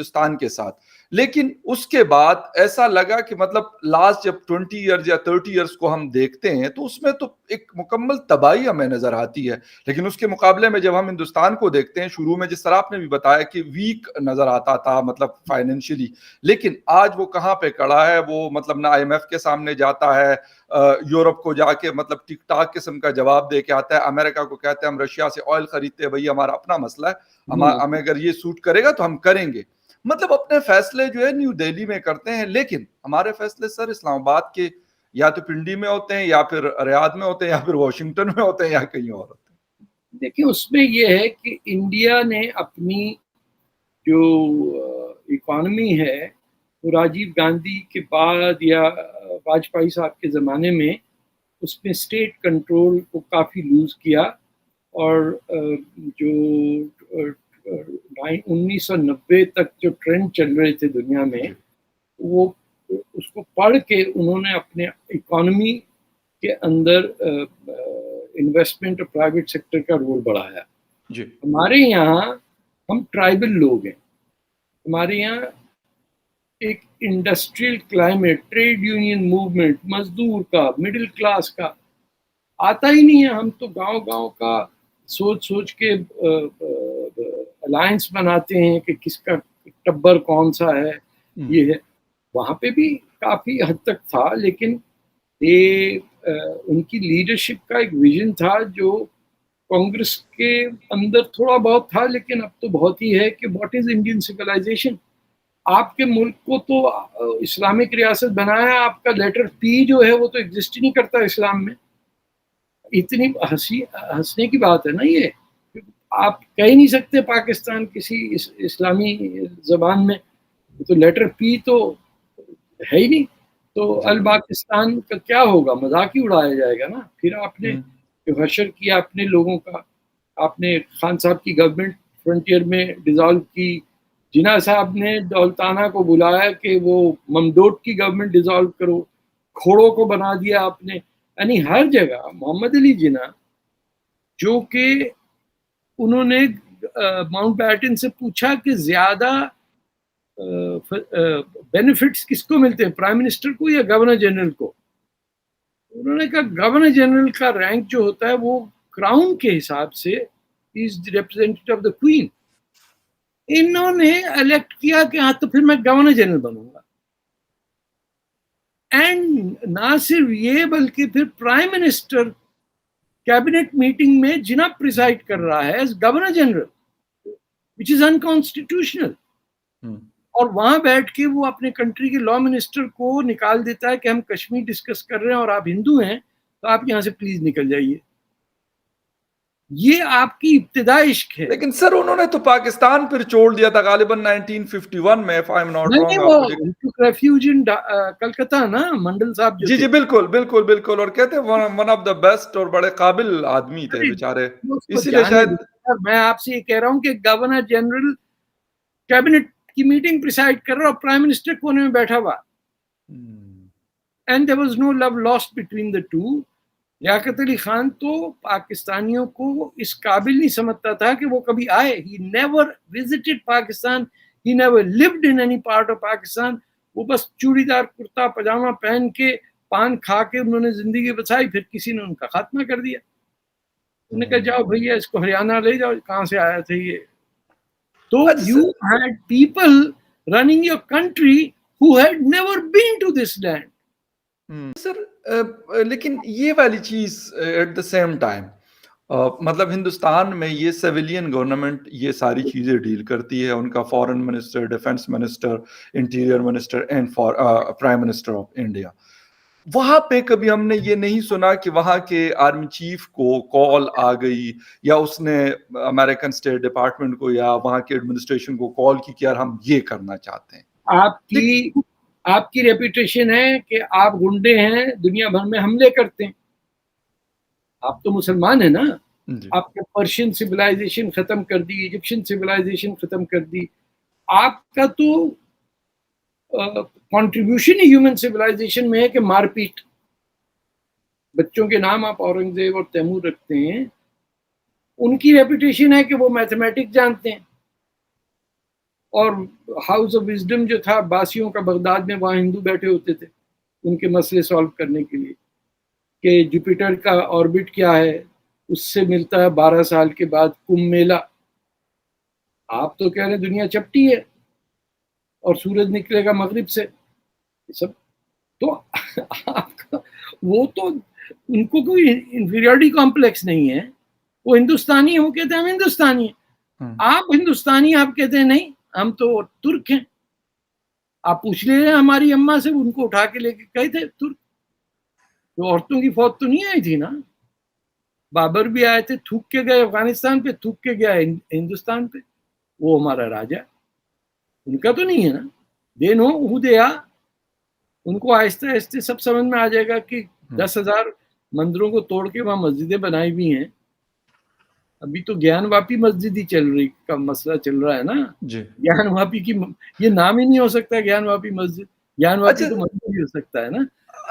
ہندوستان کے ساتھ. لیکن اس کے بعد ایسا لگا کہ مطلب لاسٹ جب 20 ایئرز یا 30 ایئرز کو ہم دیکھتے ہیں تو اس میں تو ایک مکمل تباہی ہمیں نظر آتی ہے. لیکن اس کے مقابلے میں جب ہم ہندوستان کو دیکھتے ہیں، شروع میں جس طرح آپ نے بھی بتایا کہ ویک نظر آتا تھا مطلب فائنینشلی، لیکن آج وہ کہاں پہ کھڑا ہے. وہ مطلب نہ IMF کے سامنے جاتا ہے، یورپ کو جا کے مطلب ٹک ٹاک قسم کا جواب دے کے آتا ہے. امریکہ کو کہتے ہیں ہم رشیا سے آئل خریدتے ہیں، بھائی ہمارا اپنا مسئلہ ہے، ہمیں اگر یہ سوٹ کرے گا تو ہم کریں گے. مطلب اپنے فیصلے جو ہے نیو دہلی میں کرتے ہیں، لیکن ہمارے فیصلے سر اسلام آباد کے یا تو پنڈی میں ہوتے ہیں یا پھر ریاض میں ہوتے ہیں یا پھر واشنگٹن میں ہوتے ہیں یا کہیں اور ہوتے ہیں. دیکھیں اس میں یہ ہے کہ انڈیا نے اپنی جو اکانومی ہے وہ راجیو گاندھی کے بعد یا واجپئی صاحب کے زمانے میں اس میں اسٹیٹ کنٹرول کو کافی لوز کیا، اور جو 1990 تک جو ٹرینڈ چل رہے تھے دنیا میں، وہ اس کو پڑھ کے انہوں نے اپنے اکانومی کے اندر انویسٹمنٹ اور پرائیویٹ سیکٹر کا رول بڑھایا. جی ہمارے یہاں ہم ٹرائبل لوگ ہیں، ہمارے یہاں ایک industrial climate, trade union movement, مزدور کا، مڈل کلاس کا آتا ہی نہیں ہے. ہم تو گاؤں گاؤں کا سوچ کے الائنس بناتے ہیں کہ کس کا ٹبر کون سا ہے. یہ ہے وہاں پہ بھی کافی حد تک تھا، لیکن یہ ان کی لیڈرشپ کا ایک ویژن تھا جو کانگریس کے اندر تھوڑا بہت تھا، لیکن اب تو بہت ہی ہے کہ واٹ از انڈین سویلائزیشن. آپ کے ملک کو تو اسلامک ریاست بنایا، آپ کا لیٹر پی جو ہے وہ تو ایگزسٹ ہی نہیں کرتا اسلام میں. اتنی ہنسنے کی بات ہے نا یہ. آپ کہہ نہیں سکتے پاکستان کسی اسلامی زبان میں، تو لیٹر پی تو ہے ہی نہیں. تو الپاکستان کا کیا ہوگا؟ مذاق ہی اڑایا جائے گا نا. پھر آپ نے جو حشر کیا اپنے لوگوں کا، آپ نے خان صاحب کی گورنمنٹ فرنٹیئر میں ڈیزالو کی، جناح صاحب نے دولتانہ کو بلایا کہ وہ ممدوٹ کی گورنمنٹ ڈیزالو کرو، کھوڑوں کو بنا دیا آپ نے. یعنی ہر جگہ محمد علی جناح، جو کہ انہوں نے ماؤنٹ بیٹن سے پوچھا کہ زیادہ بینیفٹس کس کو ملتے ہیں، پرائم منسٹر کو یا گورنر جنرل کو؟ انہوں نے کہا گورنر جنرل کا رینک جو ہوتا ہے وہ کراؤن کے حساب سے is representative of the queen. انہوں نے الیکٹ کیا کہ ہاں تو پھر میں governor general Bannu God. And نہ صرف یہ بلکہ پھر پرائم منسٹر کیبنٹ میٹنگ میں جناح پریسائڈ کر رہا ہے as governor general, which is unconstitutional. اور وہاں بیٹھ کے وہ اپنے کنٹری کے لا منسٹر کو نکال دیتا ہے کہ ہم کشمیر ڈسکس کر رہے ہیں اور آپ ہندو ہیں تو آپ یہاں سے پلیز نکل جائیے. یہ آپ کی ابتدائی عشق ہے. لیکن سر انہوں نے تو پاکستان پھر چھوڑ دیا تھا غالباً 1951 میں، if I'm not wrong. وہ ریفیوج ان کلکتہ نا، منڈل صاحب جو جی بالکل بالکل بالکل، اور کہتے ہیں ون آف دا بیسٹ اور بڑے قابل آدمی تھے بیچارے، اسی لیے شاید. میں آپ سے یہ کہہ رہا ہوں کہ گورنر جنرل کیبنٹ کی میٹنگ پریسائڈ کر رہا اور پرائم منسٹر کونے میں بیٹھا ہوا. And there was no love lost between the two. Liaquat Ali Khan تو پاکستانیوں کو اس قابل نہیں سمجھتا تھا کہ وہ کبھی آئے. He never visited Pakistan. He never lived in any part of Pakistan. وہ بس چوڑی دار کرتا پاجامہ پہن کے پان کھا کے انہوں نے زندگی بچائی، پھر کسی نے ان کا خاتمہ کر دیا. انہوں نے کہا جاؤ بھیا اس کو ہریانہ لے جاؤ، کہاں سے آیا تھا یہ. تو you had people running your country who had never been to this land. سر لیکن یہ والی چیز ایٹ دا سیم ٹائم مطلب ہندوستان میں یہ سویلین گورنمنٹ یہ ساری چیزیں ڈیل کرتی ہے. ان کا foreign minister, defence minister, interior minister and prime minister of India. وہاں پہ کبھی ہم نے یہ نہیں سنا کہ وہاں کے آرمی چیف کو کال آ گئی یا اس نے امریکن اسٹیٹ ڈپارٹمنٹ کو یا وہاں کے ایڈمنسٹریشن کو کال کی کہ یار ہم یہ کرنا چاہتے ہیں. آپ کی ریپوٹیشن ہے کہ آپ گنڈے ہیں، دنیا بھر میں حملے کرتے ہیں. آپ تو مسلمان ہیں نا. آپ نے پرشین سویلائزیشن ختم کر دی، ایجپشین سویلائزیشن ختم کر دی. آپ کا تو کنٹریبیوشن ہیومن سویلائزیشن میں ہے کہ مار پیٹ. بچوں کے نام آپ اورنگزیب اور تیمور رکھتے ہیں. ان کی ریپوٹیشن ہے کہ وہ میتھمیٹکس جانتے ہیں. اور ہاؤس آف وزڈم جو تھا عباسیوں کا بغداد میں، وہاں ہندو بیٹھے ہوتے تھے ان کے مسئلے سالو کرنے کے لیے کہ جوپیٹر کا آربٹ کیا ہے، اس سے ملتا ہے 12 سال کے بعد کمبھ میلہ. آپ تو کہہ رہے ہیں دنیا چپٹی ہے اور سورج نکلے گا مغرب سے. یہ سب تو آپ کا وہ تو ان کو کوئی انفیریورٹی کمپلیکس نہیں ہے. وہ ہندوستانی ہیں، وہ کہتے ہیں ہم ہندوستانی ہیں. آپ ہندوستانی، آپ کہتے ہیں نہیں ہم تو ترک ہیں. آپ پوچھ لیں ہماری اماں سے، ان کو اٹھا کے لے کے گئے تھے ترک. تو عورتوں کی فوج تو نہیں آئی تھی نا. بابر بھی آئے تھے، تھوک کے گئے افغانستان پہ، تھوک کے گیا ہندوستان پہ. وہ ہمارا راجا، ان کا تو نہیں ہے نا. دے نو ہو دے آر. ان کو آہستہ آہستہ سب سمجھ میں آ جائے گا کہ 10,000 مندروں کو توڑ کے وہاں مسجدیں بنائی بھی ہیں. ابھی تو گیان واپی مسجد ہی چل رہی کا مسئلہ چل رہا ہے نا. گیان واپی کی یہ نام ہی نہیں ہو سکتا گیان واپی مسجد. گیان واپی تو مسجد ہی ہو سکتا ہے نا.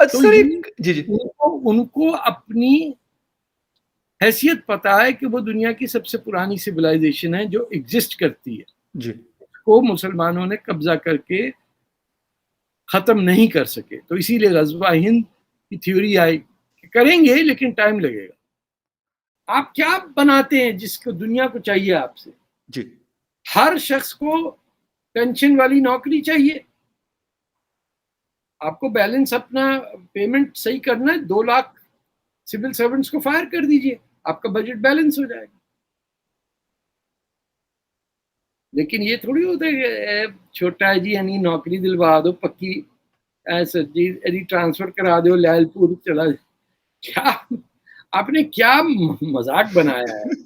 تو ان کو اپنی حیثیت پتا ہے کہ وہ دنیا کی سب سے پرانی سویلائزیشن ہے جو ایگزسٹ کرتی ہے. کو مسلمانوں نے قبضہ کر کے ختم نہیں کر سکے. تو اسی لیے غزوہ ہند کی تھیوری آئی کہ کریں گے لیکن ٹائم لگے گا. آپ کیا بناتے ہیں جس کو دنیا کو چاہیے آپ سے؟ ہر شخص کو پینشن والی نوکری چاہیے. آپ کو بیلنس اپنا پیمنٹ صحیح کرنا ہے. 2 لاکھ سول سرونٹس کو فائر کر دیجئے، آپ کا بجٹ بیلنس ہو جائے گا. لیکن یہ تھوڑی ہوتا ہے کہ چھوٹا ہے جی یعنی نوکری دلوا دو پکی، ایسا جی ٹرانسفر کرا دو لال پور چلا. کیا آپ نے کیا مذاق بنایا ہے.